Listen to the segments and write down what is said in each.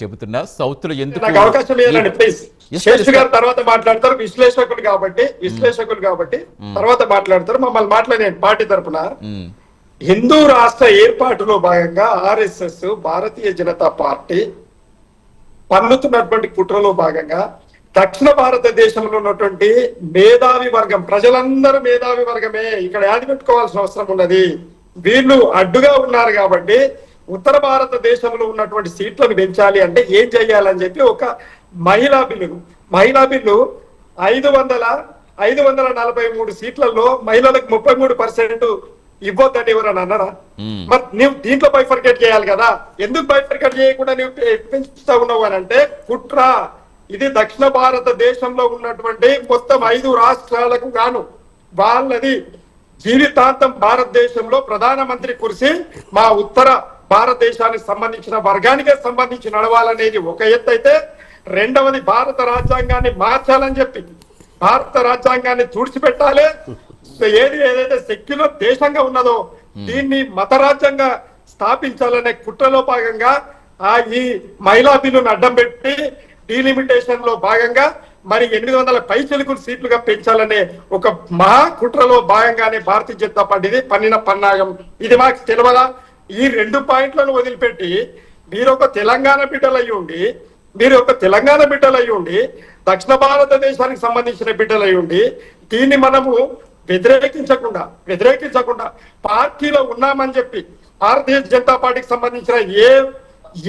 చెబుతున్నా సౌత్ లో ఎందుకు నాకు అవకాశం ఇవ్వండి ప్లీజ్. శేషు గారు తర్వాత మాట్లాడతారు, విశ్లేషకులు కాబట్టి తర్వాత మాట్లాడతారు. మమ్మల్ని మాట్లాడండి పార్టీ తరఫున. హిందూ రాష్ట్ర ఏర్పాటులో భాగంగా ఆర్ఎస్ఎస్ భారతీయ జనతా పార్టీ పన్నుతున్నటువంటి కుట్రలో భాగంగా దక్షిణ భారతదేశంలో ఉన్నటువంటి మేధావి వర్గం, ప్రజలందరూ మేధావి వర్గమే, ఇక్కడ యాది పెట్టుకోవాల్సిన అవసరం ఉన్నది. వీళ్ళు అడ్డుగా ఉన్నారు కాబట్టి ఉత్తర భారతదేశంలో ఉన్నటువంటి సీట్లను పెంచాలి అంటే ఏం చెయ్యాలని చెప్పి ఒక మహిళా బిల్లు 543 సీట్లలో మహిళలకు 33% ఇవ్వద్దని ఎవరని అన్నారా? మరి నువ్వు దీంట్లో బైఫర్కేట్ చేయాలి కదా. ఎందుకు బైఫర్కేట్ చేయకుండా నువ్వు పెంచుతా ఉన్నావు అని అంటే కుట్ర. ఇది దక్షిణ భారతదేశంలో ఉన్నటువంటి మొత్తం 5 రాష్ట్రాలకు గాను వాళ్ళది జీవితాంతం భారతదేశంలో ప్రధానమంత్రి కుర్సీ మా ఉత్తర భారతదేశానికి సంబంధించిన వర్గానికే సంబంధించి నడవాలనేది ఒక ఎత్తు అయితే, రెండవది భారత రాజ్యాంగాన్ని మార్చాలని చెప్పి భారత రాజ్యాంగాన్ని తుడిచిపెట్టాలి. ఏదైతే సెక్యులర్ దేశంగా ఉన్నదో దీన్ని మత రాజ్యంగా స్థాపించాలనే కుట్రలో భాగంగా ఈ మహిళా బిల్లును అడ్డం పెట్టి డీలిమిటేషన్ లో భాగంగా మరి 800 పైచిలుకులు సీట్లుగా పెంచాలనే ఒక మహా కుట్రలో భాగంగానే భారతీయ జనతా పార్టీది పన్నిన పన్నాగం. ఇది మాకు తెలియదా? ఈ 2 పాయింట్లను వదిలిపెట్టి మీరు ఒక తెలంగాణ బిడ్డలయ్యి ఉండి దక్షిణ భారతదేశానికి సంబంధించిన బిడ్డలయ్యి ఉండి దీన్ని మనము వ్యతిరేకించకుండా పార్టీలో ఉన్నామని చెప్పి భారతీయ జనతా పార్టీకి సంబంధించిన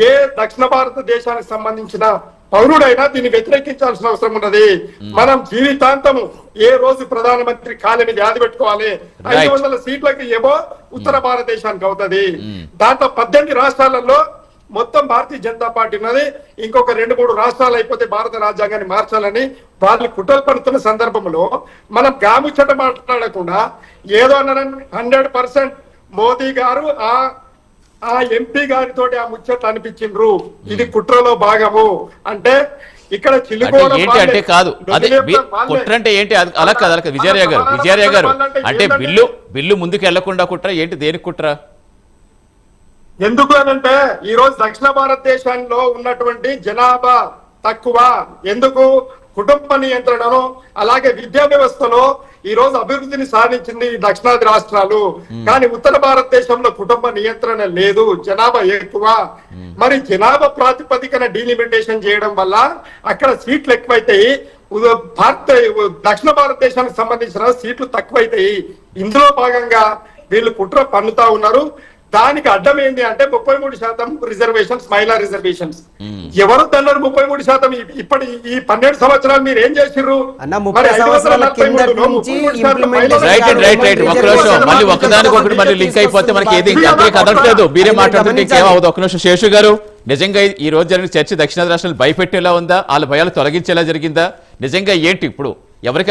ఏ దక్షిణ భారతదేశానికి సంబంధించిన పౌరుడైనా దీన్ని వ్యతిరేకించాల్సిన అవసరం ఉన్నది. మనం జీవితాంతము ఏ రోజు ప్రధానమంత్రి కాళ్ళ మీద యాది పెట్టుకోవాలి. 500 సీట్లకి ఏమో ఉత్తర భారతదేశానికి అవుతుంది. దాంట్లో 18 రాష్ట్రాలలో మొత్తం భారతీయ జనతా పార్టీ ఉన్నది. ఇంకొక 2-3 రాష్ట్రాలు అయిపోతే భారత రాజ్యాంగాన్ని మార్చాలని వాళ్ళు కుట్రలు పడుతున్న సందర్భంలో మనం గాముచ్చట మాట్లాడకుండా ఏదో 100% మోదీ గారు ఆ ఎంపీ గారితో ఆ ముచ్చట్లు అనిపించిండ్రు. ఇది కుట్రలో భాగము అంటే ఇక్కడ అంటే కాదు. అదే కుట్ర అంటే ఏంటి? అలా కాదు విజయరాయ గారు అంటే బిల్లు ముందుకు వెళ్లకుండా కుట్ర ఏంటి? దేనికి కుట్ర? ఎందుకు అనంటే ఈ రోజు దక్షిణ భారతదేశంలో ఉన్నటువంటి జనాభా తక్కువ. ఎందుకు? కుటుంబ నియంత్రణను అలాగే విద్యా వ్యవస్థలో ఈ రోజు అభివృద్ధిని సాధించింది ఈ దక్షిణాది రాష్ట్రాలు. కానీ ఉత్తర భారతదేశంలో కుటుంబ నియంత్రణ లేదు, జనాభా ఎక్కువ. మరి జనాభా ప్రాతిపదికన డీలిమిటేషన్ చేయడం వల్ల అక్కడ సీట్లు ఎక్కువైతాయి, దక్షిణ భారతదేశానికి సంబంధించిన సీట్లు తక్కువైతాయి. ఇందులో భాగంగా వీళ్ళు కుట్ర పన్నుతా ఉన్నారు. దానికి అడ్డం ఏంటి అంటే 33% రిజర్వేషన్స్, మహిళా రిజర్వేషన్స్. ఎవరు తన్నారు 33%? ఇప్పటి ఈ 12 సంవత్సరాలు మీరు ఏం చేసిర్రు? మళ్ళీ ఒకదానికొకటి మళ్ళీ లింక్ అయిపోతే మనకి ఏది కదలట్లేదు. మీరే మాట్లాడుతుంటే ఇంకేమవుతుంది? ఒక నిమిషం శేషు గారు, నిజంగా ఈ రోజు జరిగిన చర్చ దక్షిణాది రాష్ట్రాలు భయపెట్టేలా ఉందా? వాళ్ళ భయాలు తొలగించేలా జరిగిందా? నిజంగా ఏంటి ఇప్పుడు ఎవరికి